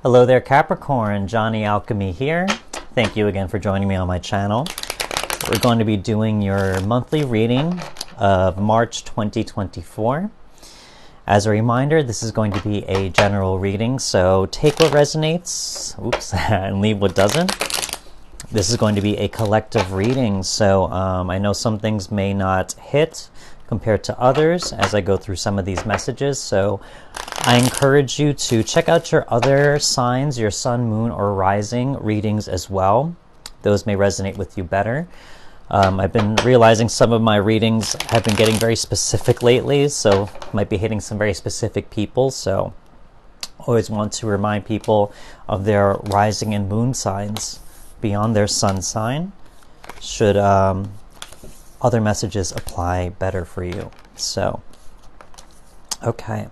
Hello there, Capricorn. Johnny Alchemy here. Thank you again for joining me on my channel. We're going to be doing your monthly reading of March 2024. As a reminder, this is going to be a general reading, so take what resonates, and leave what doesn't. This is going to be a collective reading, so I know some things may not hit compared to others as I go through some of these messages, so I encourage you to check out your other signs, your sun, moon, or rising readings as well. Those may resonate with you better. I've been realizing some of my readings have been getting very specific lately, so might be hitting some very specific people, so always want to remind people of their rising and moon signs beyond their sun sign, should other messages apply better for you. So, okay.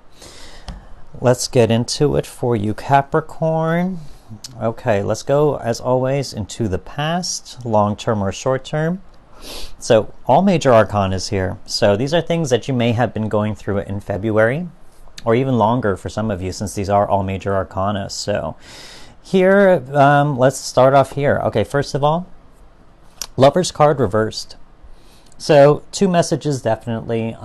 Let's get into it for you, Capricorn. Okay, let's go, as always, into the past, long-term or short-term. So, all major arcana is here. So, these are things that you may have been going through in February, or even longer for some of you, since these are all major arcana. So, here, let's start off here. Okay, first of all, Lover's card reversed. So, two messages definitely.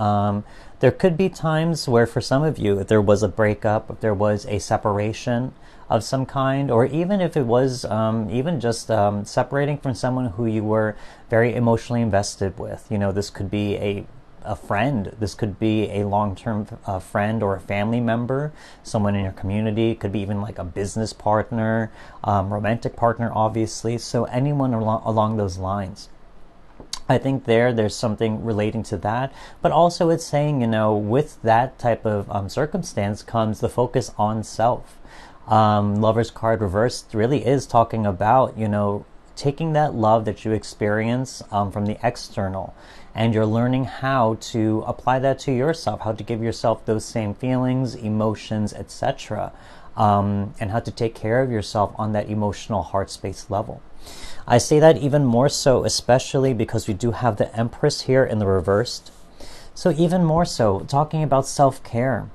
There could be times where for some of you, if there was a breakup, if there was a separation of some kind, or even if it was even just separating from someone who you were very emotionally invested with. You know, this could be a friend, this could be a long-term friend or a family member, someone in your community, it could be even like a business partner, romantic partner, obviously. So anyone along those lines. I think there's something relating to that, but also it's saying, you know, with that type of circumstance comes the focus on self. Lover's card reversed really is talking about, you know, taking that love that you experience from the external, and you're learning how to apply that to yourself, how to give yourself those same feelings, emotions, etc., and how to take care of yourself on that emotional heart space level. I say that even more so, especially because we do have the Empress here in the reversed. So even more so, talking about self-care,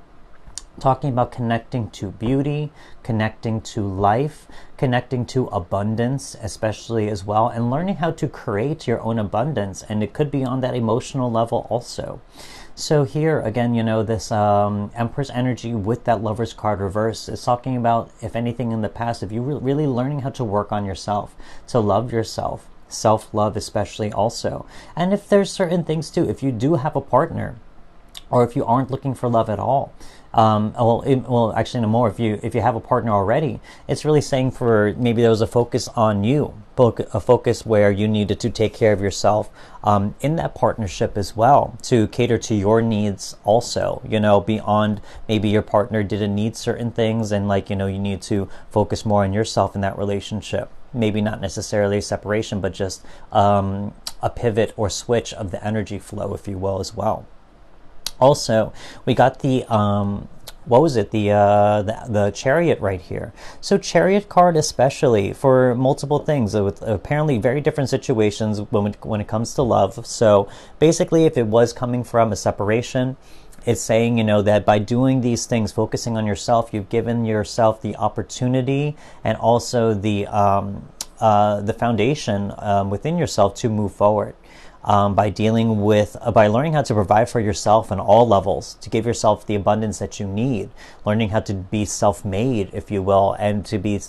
talking about connecting to beauty, connecting to life, connecting to abundance, especially as well, and learning how to create your own abundance. And it could be on that emotional level also. So here, again, you know, this Empress energy with that Lover's card reverse is talking about, if anything in the past, if you really learning how to work on yourself, to love yourself, self-love especially also. And if there's certain things too, if you do have a partner, or if you aren't looking for love at all, well, actually no more, if you have a partner already, it's really saying for maybe there was a focus on you, a focus where you needed to take care of yourself in that partnership as well, to cater to your needs also, you know, beyond maybe your partner didn't need certain things, and like, you know, you need to focus more on yourself in that relationship. Maybe not necessarily separation, but just a pivot or switch of the energy flow, if you will, as well. Also, we got the the Chariot right here. So Chariot card, especially for multiple things, with apparently very different situations when it comes to love. So basically, if it was coming from a separation, it's saying, you know, that by doing these things, focusing on yourself, you've given yourself the opportunity and also the foundation within yourself to move forward. By learning how to provide for yourself on all levels, to give yourself the abundance that you need, learning how to be self-made, if you will, and to be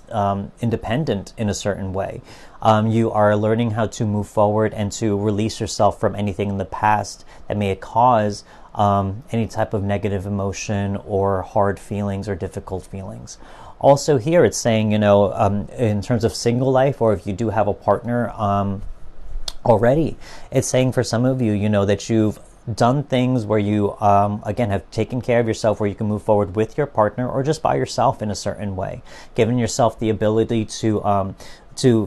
independent in a certain way. You are learning how to move forward and to release yourself from anything in the past that may cause any type of negative emotion or hard feelings or difficult feelings. Also here it's saying, you know, in terms of single life, or if you do have a partner, already, it's saying for some of you, you know, that you've done things where you, again, have taken care of yourself, where you can move forward with your partner or just by yourself in a certain way, giving yourself the ability to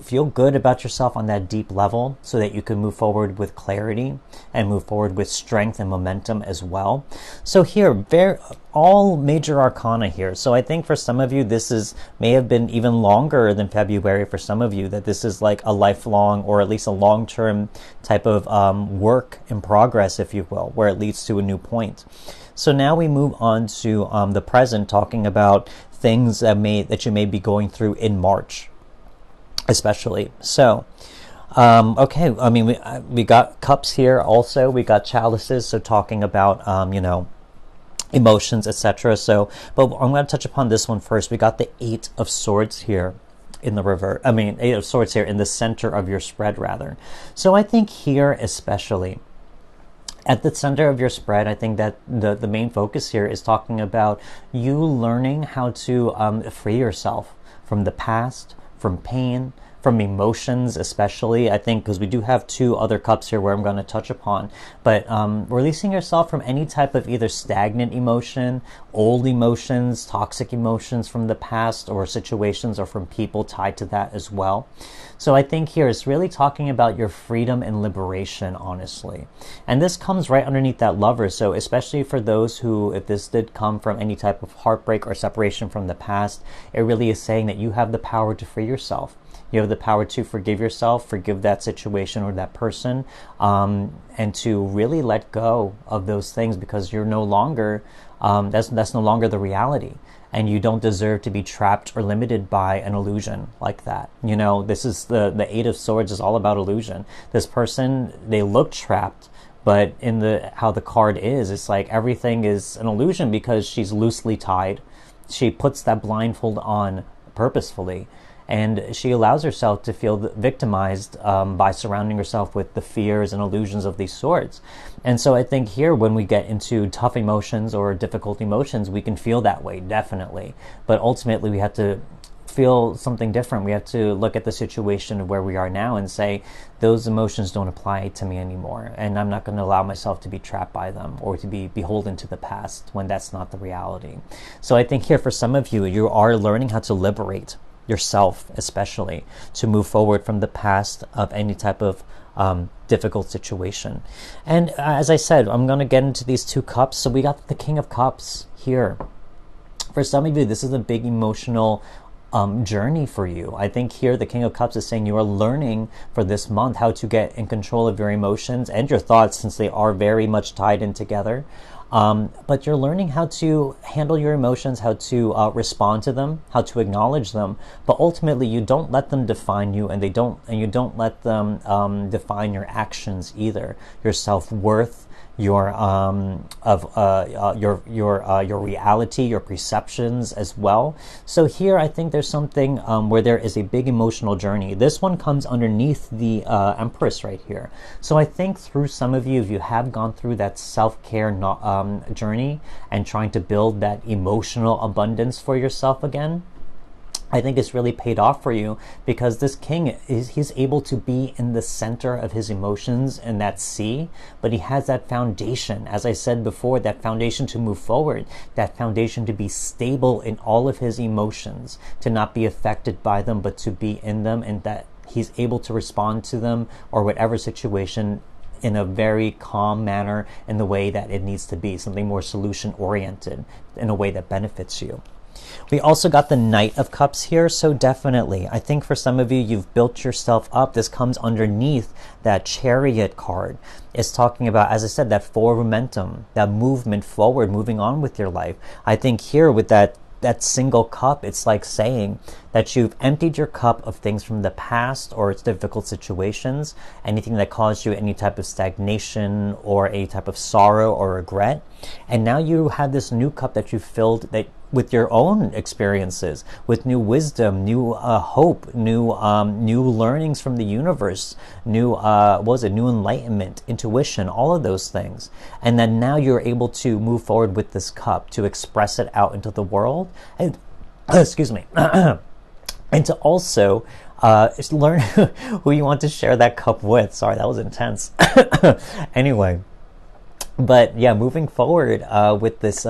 feel good about yourself on that deep level, so that you can move forward with clarity and move forward with strength and momentum as well. So here, all major arcana here. So I think for some of you, this may have been even longer than February for some of you, that this is like a lifelong, or at least a long-term type of work in progress, if you will, where it leads to a new point. So now we move on to the present, talking about things that you may be going through in March, especially. So, okay, I mean, we got cups here also. We got chalices, so talking about, you know, emotions, etc. So, but I'm going to touch upon this one first. We got the 8 of Swords here in the river. I mean, 8 of Swords here in the center of your spread, rather. So I think here, especially at the center of your spread, I think that the main focus here is talking about you learning how to free yourself from the past, from pain, from emotions, especially. I think because we do have 2 other cups here where I'm going to touch upon, but releasing yourself from any type of either stagnant emotion, old emotions, toxic emotions from the past, or situations or from people tied to that as well. So I think here it's really talking about your freedom and liberation, honestly. And this comes right underneath that Lover. So especially for those who, if this did come from any type of heartbreak or separation from the past, it really is saying that you have the power to free yourself. You have the power to forgive yourself, forgive that situation or that person, and to really let go of those things, because you're no longer, that's no longer the reality. And you don't deserve to be trapped or limited by an illusion like that. You know, this is the 8 of Swords is all about illusion. This person, they look trapped, but in how the card is, it's like everything is an illusion because she's loosely tied. She puts that blindfold on purposefully. And she allows herself to feel victimized by surrounding herself with the fears and illusions of these swords. And so I think here, when we get into tough emotions or difficult emotions, we can feel that way, definitely. But ultimately, we have to feel something different. We have to look at the situation of where we are now and say, those emotions don't apply to me anymore. And I'm not going to allow myself to be trapped by them or to be beholden to the past when that's not the reality. So I think here, for some of you, you are learning how to liberate yourself, especially to move forward from the past of any type of difficult situation. And as I said, I'm going to get into these 2 cups. So we got the King of Cups here. For some of you, this is a big emotional journey for you. I think here the King of Cups is saying you are learning for this month how to get in control of your emotions and your thoughts, since they are very much tied in together. But you're learning how to handle your emotions, how to respond to them, how to acknowledge them. But ultimately, you don't let them define you, and you don't let them define your actions either. Your self-worth, your reality, your perceptions as well. So here, I think there's something where there is a big emotional journey. This one comes underneath the Empress right here. So I think through some of you, if you have gone through that self-care journey and trying to build that emotional abundance for yourself again, I think it's really paid off for you, because this king he's able to be in the center of his emotions and that sea, but he has that foundation, as I said before, that foundation to move forward, that foundation to be stable in all of his emotions, to not be affected by them, but to be in them, and that he's able to respond to them or whatever situation in a very calm manner, in the way that it needs to be, something more solution oriented, in a way that benefits you. We also got the Knight of Cups here, so definitely, I think for some of you, you've built yourself up. This comes underneath that Chariot card. It's talking about, as I said, that forward momentum, that movement forward, moving on with your life. I think here with that single cup, it's like saying that you've emptied your cup of things from the past or its difficult situations, anything that caused you any type of stagnation or any type of sorrow or regret. And now you have this new cup that you filled that with your own experiences, with new wisdom, new hope, new learnings from the universe, new enlightenment, intuition, all of those things. And then now you're able to move forward with this cup, to express it out into the world, and excuse me, and to also learn who you want to share that cup with. Sorry, that was intense. Anyway, but yeah, moving forward with this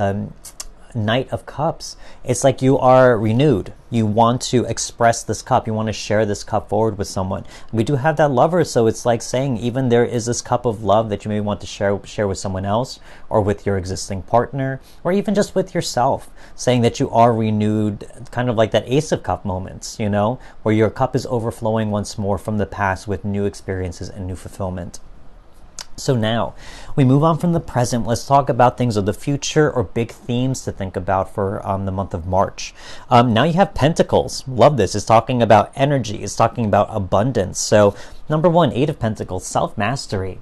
Knight of Cups, it's like you are renewed. You want to express this cup. You want to share this cup forward with someone. We do have that Lover, so it's like saying even there is this cup of love that you may want to share with someone else, or with your existing partner, or even just with yourself, saying that you are renewed, kind of like that Ace of Cup moments, you know, where your cup is overflowing once more from the past with new experiences and new fulfillment. So now we move on from the present. Let's talk about things of the future or big themes to think about for the month of March. Now you have Pentacles. Love this. It's talking about energy. It's talking about abundance. So number one, Eight of Pentacles, self-mastery.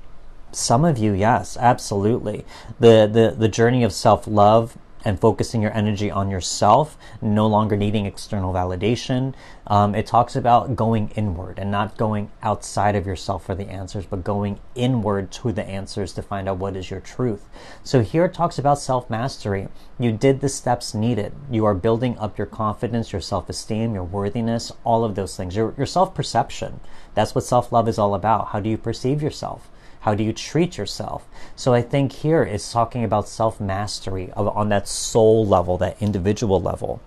Some of you, yes, absolutely. The journey of self-love and focusing your energy on yourself, no longer needing external validation. It talks about going inward and not going outside of yourself for the answers, but going inward to the answers to find out what is your truth. So here it talks about self-mastery. You did the steps needed. You are building up your confidence, your self-esteem, your worthiness, all of those things. Your self-perception. That's what self-love is all about. How do you perceive yourself? How do you treat yourself? So I think here it's talking about self-mastery on that soul level, that individual level.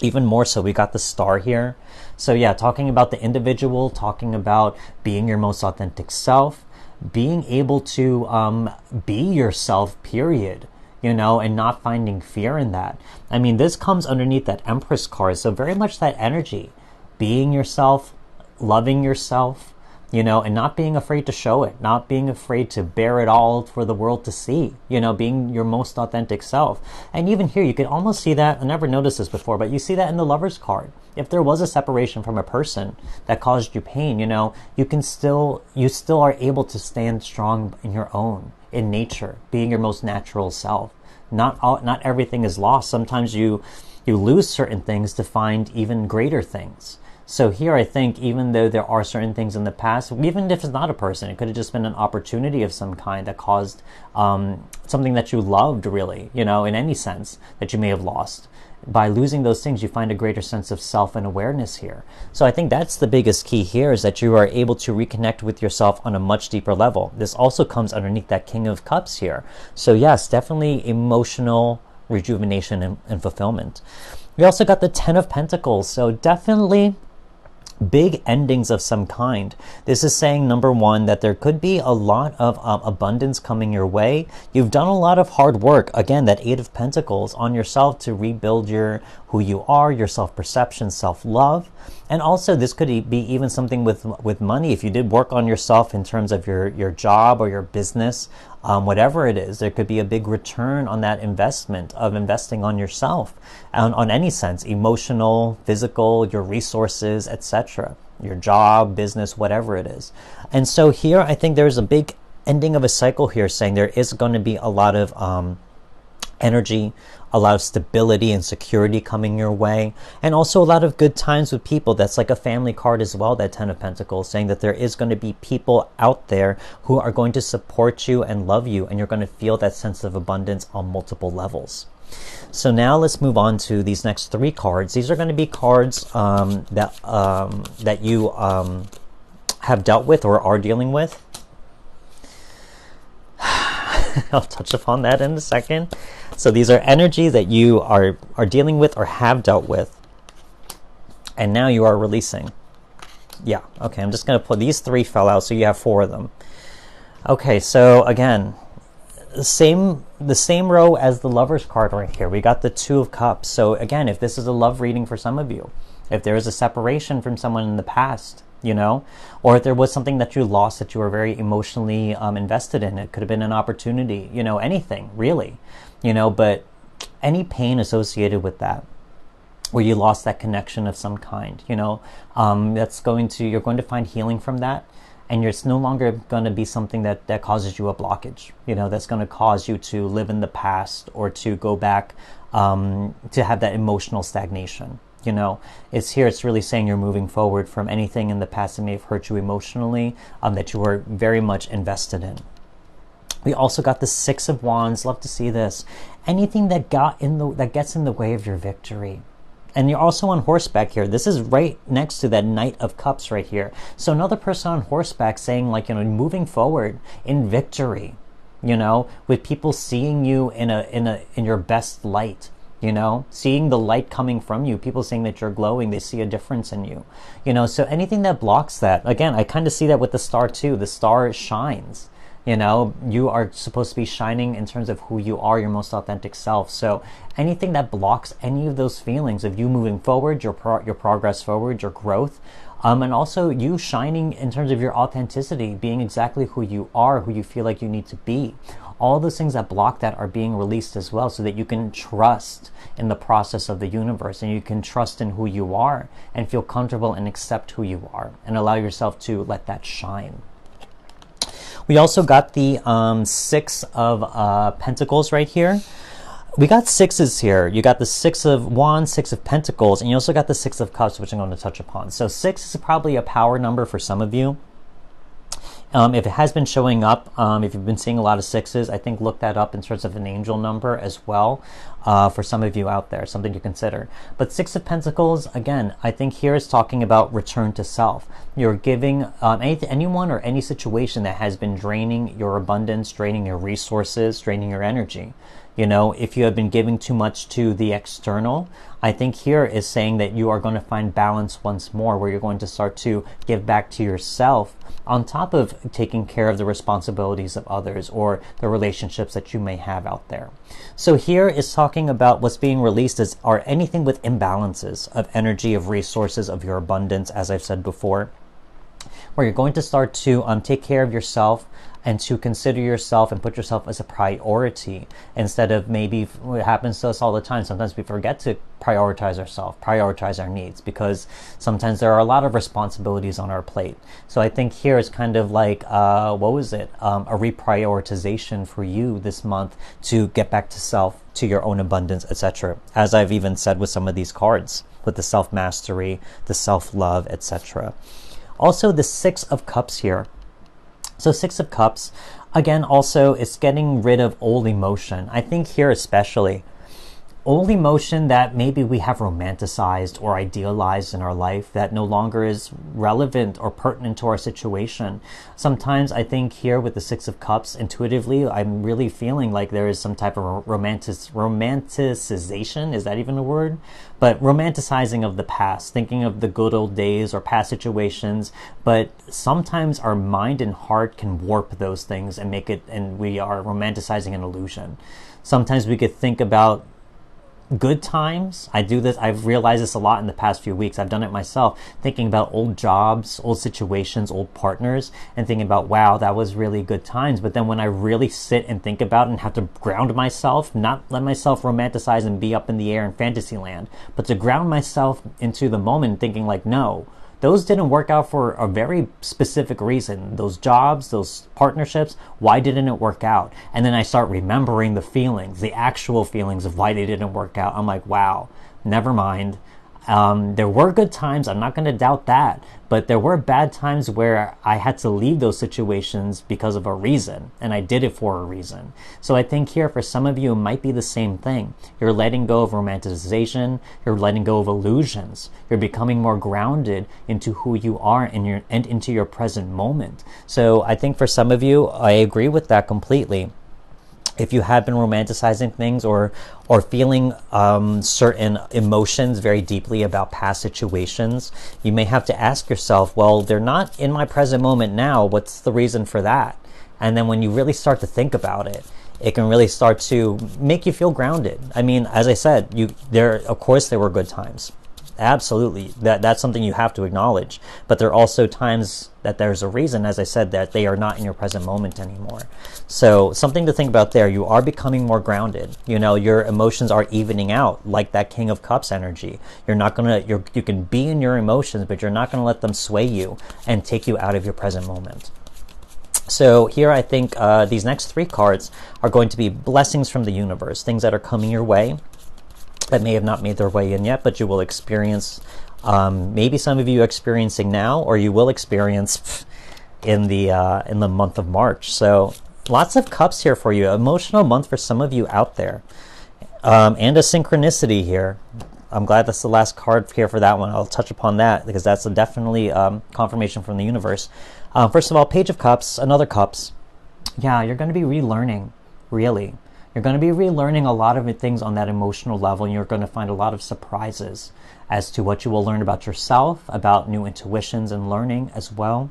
Even more so, we got the star here. So yeah, talking about the individual, talking about being your most authentic self, being able to be yourself, period, you know, and not finding fear in that. I mean, this comes underneath that Empress card. So very much that energy, being yourself, loving yourself, you know, and not being afraid to show it, not being afraid to bear it all for the world to see, you know, being your most authentic self. And even here, you can almost see that. I never noticed this before, but you see that in the Lover's card. If there was a separation from a person that caused you pain, you know, you still are able to stand strong in your own, in nature, being your most natural self. Not everything is lost. Sometimes you lose certain things to find even greater things. So here I think even though there are certain things in the past, even if it's not a person, it could have just been an opportunity of some kind that caused something that you loved really, you know, in any sense that you may have lost. By losing those things, you find a greater sense of self and awareness here. So I think that's the biggest key here, is that you are able to reconnect with yourself on a much deeper level. This also comes underneath that King of Cups here. So yes, definitely emotional rejuvenation and fulfillment. We also got the Ten of Pentacles. So definitely big endings of some kind. This is saying, number one, that there could be a lot of abundance coming your way. You've done a lot of hard work, again, that Eight of Pentacles, on yourself to rebuild who you are, your self-perception, self-love. And also this could be even something with money. If you did work on yourself in terms of your job or your business, whatever it is, there could be a big return on that investment of investing on yourself, on any sense, emotional, physical, your resources, etc., your job, business, whatever it is. And so here I think there's a big ending of a cycle here, saying there is going to be a lot of energy, a lot of stability and security coming your way, and also a lot of good times with people. That's like a family card as well, that Ten of Pentacles, saying that there is going to be people out there who are going to support you and love you, and you're going to feel that sense of abundance on multiple levels. So now let's move on to these next three cards. These are going to be cards that you have dealt with or are dealing with. I'll touch upon that in a second. So these are energies that you are dealing with or have dealt with, and now you are releasing. Yeah, okay, I'm just going to put these three fell out, so you have four of them. Okay, so again, the same row as the Lover's card right here. We got the Two of Cups. So again, if this is a love reading for some of you, if there is a separation from someone in the past, you know, or if there was something that you lost that you were very emotionally invested in, it could have been an opportunity, you know, anything really, you know, but any pain associated with that, where you lost that connection of some kind, you know, you're going to find healing from that. And it's no longer going to be something that causes you a blockage, you know, that's going to cause you to live in the past or to go back to have that emotional stagnation. You know, it's really saying you're moving forward from anything in the past that may have hurt you emotionally, that you were very much invested in. We also got the Six of Wands. Love to see this. Anything that gets in the way of your victory. And you're also on horseback here. This is right next to that Knight of Cups right here. So another person on horseback saying, like, you know, moving forward in victory, you know, with people seeing you in your best light. You know, seeing the light coming from you, people saying that you're glowing, they see a difference in you, you know. So anything that blocks that, again, I kind of see that with the star too. The star shines, you know, you are supposed to be shining in terms of who you are, your most authentic self. So anything that blocks any of those feelings of you moving forward, your progress forward, your growth, And also you shining in terms of your authenticity, being exactly who you are, who you feel like you need to be. All those things that block that are being released as well, so that you can trust in the process of the universe, and you can trust in who you are and feel comfortable and accept who you are and allow yourself to let that shine. We also got the Six of Pentacles right here. We got sixes here. You got the Six of Wands, Six of Pentacles, and you also got the Six of Cups, which I'm going to touch upon. So 6 is probably a power number for some of you. If it has been showing up, if you've been seeing a lot of sixes, I think look that up in terms of an angel number as well, for some of you out there, something to consider. But Six of Pentacles, again, I think here is talking about return to self. You're giving anyone or any situation that has been draining your abundance, draining your resources, draining your energy. You know, if you have been giving too much to the external, I think here is saying that you are going to find balance once more, where you're going to start to give back to yourself on top of taking care of the responsibilities of others or the relationships that you may have out there. So here is talking about what's being released are anything with imbalances of energy, of resources, of your abundance, as I've said before, where you're going to start to take care of yourself and to consider yourself and put yourself as a priority, instead of maybe what happens to us all the time. Sometimes we forget to prioritize ourselves, prioritize our needs, because sometimes there are a lot of responsibilities on our plate. So I think here is kind of like, a reprioritization for you this month to get back to self, to your own abundance, etc. As I've even said with some of these cards, with the self-mastery, the self-love, etc. Also, the Six of Cups here. So Six of Cups, again, also it's getting rid of old emotion. I think here especially, old emotion that maybe we have romanticized or idealized in our life that no longer is relevant or pertinent to our situation. Sometimes I think here with the Six of Cups, intuitively, I'm really feeling like there is some type of romanticization, is that even a word? But romanticizing of the past, thinking of the good old days or past situations. But sometimes our mind and heart can warp those things and make it, and we are romanticizing an illusion. Sometimes we could think about good times. I do this, I've realized this a lot in the past few weeks. I've done it myself, thinking about old jobs, old situations, old partners, and thinking about, wow, that was really good times. But then when I really sit and think about it and have to ground myself, not let myself romanticize and be up in the air in fantasy land, but to ground myself into the moment, thinking like, no, those didn't work out for a very specific reason. Those jobs, those partnerships, why didn't it work out? And then I start remembering the feelings, the actual feelings of why they didn't work out. I'm like, wow, never mind. There were good times, I'm not going to doubt that, but there were bad times where I had to leave those situations because of a reason, and I did it for a reason. So I think here for some of you it might be the same thing. You're letting go of romanticization, you're letting go of illusions, you're becoming more grounded into who you are and into your present moment. So I think for some of you, I agree with that completely. If you have been romanticizing things or feeling certain emotions very deeply about past situations, you may have to ask yourself, well, they're not in my present moment now. What's the reason for that? And then when you really start to think about it, it can really start to make you feel grounded. I mean, as I said, of course there were good times. Absolutely. That's something you have to acknowledge. But there are also times that there's a reason, as I said, that they are not in your present moment anymore. So something to think about there. You are becoming more grounded. You know, your emotions are evening out, like that King of Cups energy. You're not going to, you can be in your emotions, but you're not going to let them sway you and take you out of your present moment. So here I think these next three cards are going to be blessings from the universe, things that are coming your way that may have not made their way in yet, but you will experience, maybe some of you are experiencing now, or you will experience in the month of March. So lots of cups here for you. Emotional month for some of you out there. And a synchronicity here. I'm glad that's the last card here for that one. I'll touch upon that because that's definitely confirmation from the universe. First of all, Page of Cups, another Cups. Yeah, you're going to be relearning, really. You're going to be relearning a lot of things on that emotional level, and you're going to find a lot of surprises as to what you will learn about yourself, about new intuitions and learning as well.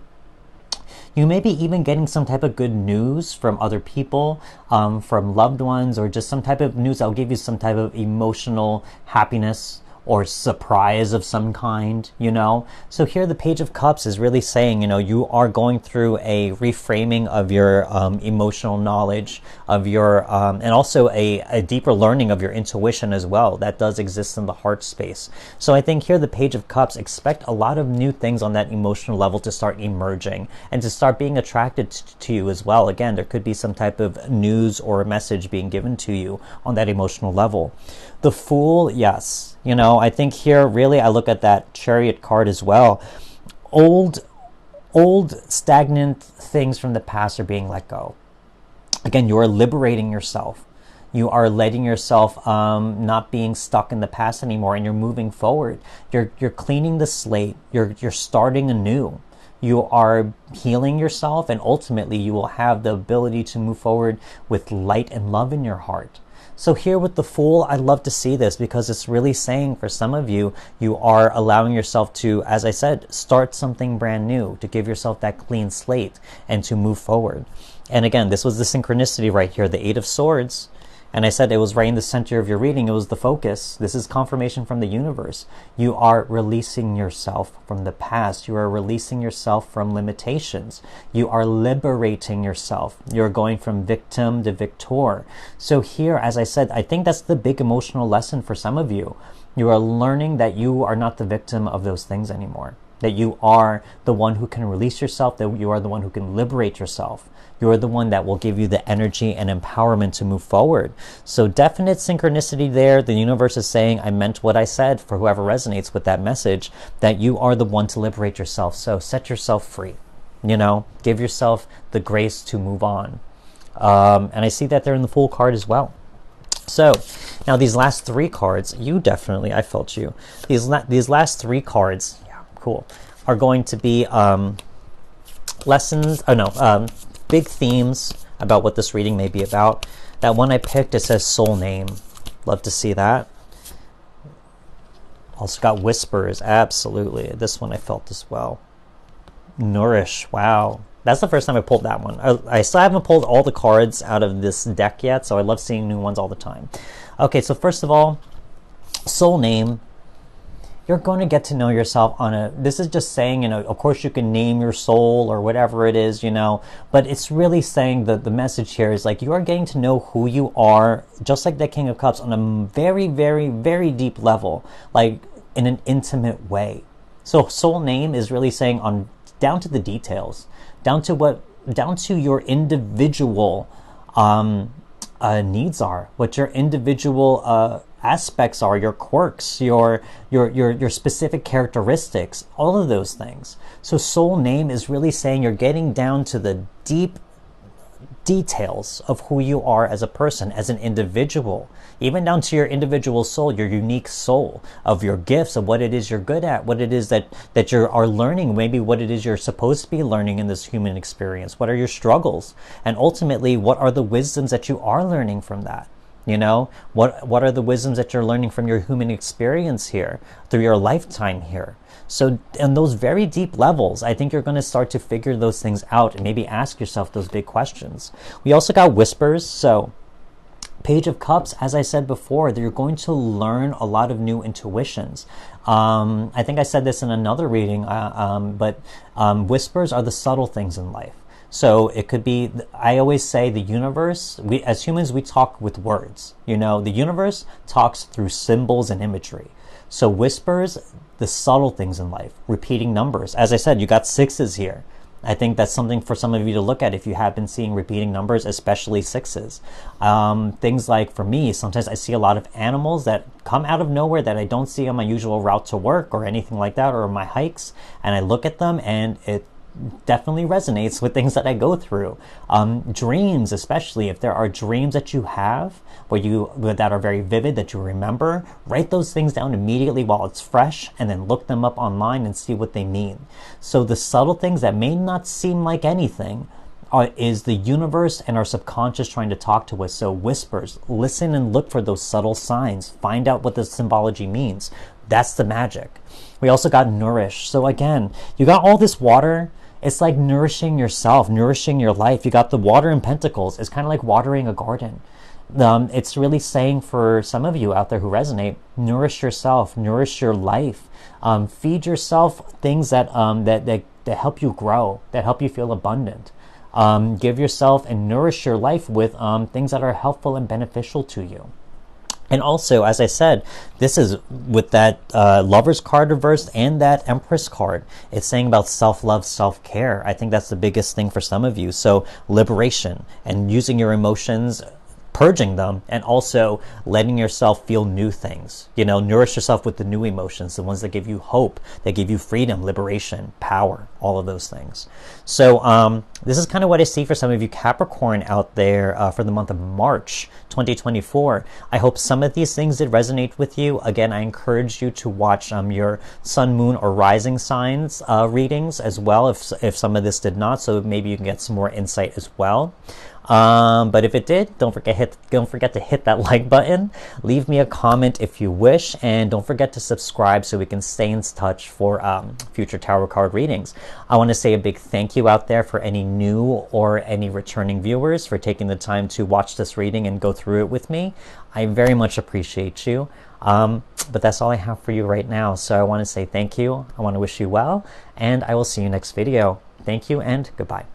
You may be even getting some type of good news from other people, from loved ones, or just some type of news that will give you some type of emotional happiness or surprise of some kind, you know. So here the Page of Cups is really saying, you know, you are going through a reframing of your emotional knowledge, of your and also a deeper learning of your intuition as well. That does exist in the heart space. So I think here the Page of Cups, expect a lot of new things on that emotional level to start emerging and to start being attracted to you as well. Again, there could be some type of news or a message being given to you on that emotional level. The Fool, yes. You know, I think here really I look at that Chariot card as well. Old stagnant things from the past are being let go. Again, you are liberating yourself. You are letting yourself not being stuck in the past anymore, and you're moving forward. You're cleaning the slate. You're starting anew. You are healing yourself, and ultimately you will have the ability to move forward with light and love in your heart. So here with the Fool, I love to see this because it's really saying for some of you, you are allowing yourself to, as I said, start something brand new, to give yourself that clean slate and to move forward. And again, this was the synchronicity right here, the Eight of Swords. And I said it was right in the center of your reading. It was the focus. This is confirmation from the universe. You are releasing yourself from the past. You are releasing yourself from limitations. You are liberating yourself. You're going from victim to victor. So here, as I said, I think that's the big emotional lesson for some of you. You are learning that you are not the victim of those things anymore. That you are the one who can release yourself, that you are the one who can liberate yourself. You're the one that will give you the energy and empowerment to move forward. So definite synchronicity there. The universe is saying, I meant what I said, for whoever resonates with that message, that you are the one to liberate yourself. So set yourself free, you know, give yourself the grace to move on. And I see that they're in the Fool card as well. So now these last three cards, you definitely, I felt you. These last three cards, yeah, cool, are going to be lessons, big themes about what this reading may be about. That one I picked, it says soul name. Love to see that. Also got whispers, absolutely. This one I felt as well. Nourish, wow. That's the first time I pulled that one. I still haven't pulled all the cards out of this deck yet, so I love seeing new ones all the time. Okay, so first of all, soul name. You're going to get to know yourself on a, this is just saying, you know, of course you can name your soul or whatever it is, you know, but it's really saying that the message here is like you are getting to know who you are, just like the King of Cups, on a very, very, very deep level, like in an intimate way. So soul name is really saying on down to the details, down to your individual needs are, what your individual aspects are, your quirks, your specific characteristics, all of those things. So soul name is really saying you're getting down to the deep details of who you are as a person, as an individual, even down to your individual soul, your unique soul, of your gifts, of what it is you're good at, what it is that you are learning, maybe what it is you're supposed to be learning in this human experience, what are your struggles, and ultimately what are the wisdoms that you are learning from that. You know, what are the wisdoms that you're learning from your human experience here, through your lifetime here? So in those very deep levels, I think you're going to start to figure those things out and maybe ask yourself those big questions. We also got whispers. So Page of Cups, as I said before, that you're going to learn a lot of new intuitions. I think I said this in another reading, but whispers are the subtle things in life. So it could be, I always say the universe, we as humans, we talk with words. You know, the universe talks through symbols and imagery. So whispers, the subtle things in life, repeating numbers. As I said, you got sixes here. I think that's something for some of you to look at if you have been seeing repeating numbers, especially sixes. Things like, for me, sometimes I see a lot of animals that come out of nowhere that I don't see on my usual route to work or anything like that, or my hikes, and I look at them and it definitely resonates with things that I go through. Dreams, especially if there are dreams that you have that are very vivid, that you remember, write those things down immediately while it's fresh and then look them up online and see what they mean. So the subtle things that may not seem like anything is the universe and our subconscious trying to talk to us. So whispers, listen and look for those subtle signs, find out what the symbology means. That's the magic. We also got nourish. So again, you got all this water. It's like nourishing yourself, nourishing your life. You got the water in pentacles. It's kind of like watering a garden. It's really saying for some of you out there who resonate, nourish yourself, nourish your life, feed yourself things that help you grow, that help you feel abundant. Give yourself and nourish your life with things that are helpful and beneficial to you. And also, as I said, this is with that Lover's card reversed and that Empress card. It's saying about self-love, self-care. I think that's the biggest thing for some of you. So liberation and using your emotions, purging them, and also letting yourself feel new things. You know, nourish yourself with the new emotions, the ones that give you hope, that give you freedom, liberation, power, all of those things. So this is kind of what I see for some of you Capricorn out there for the month of March 2024. I hope some of these things did resonate with you. Again, I encourage you to watch your sun, moon, or rising signs readings as well if some of this did not, so maybe you can get some more insight as well. But if it did, don't forget to hit that like button. Leave me a comment if you wish, and don't forget to subscribe so we can stay in touch for future tarot card readings. I want to say a big thank you out there for any new or any returning viewers for taking the time to watch this reading and go through it with me. I very much appreciate you. But that's all I have for you right now. So I want to say thank you. I want to wish you well, and I will see you next video. Thank you and goodbye.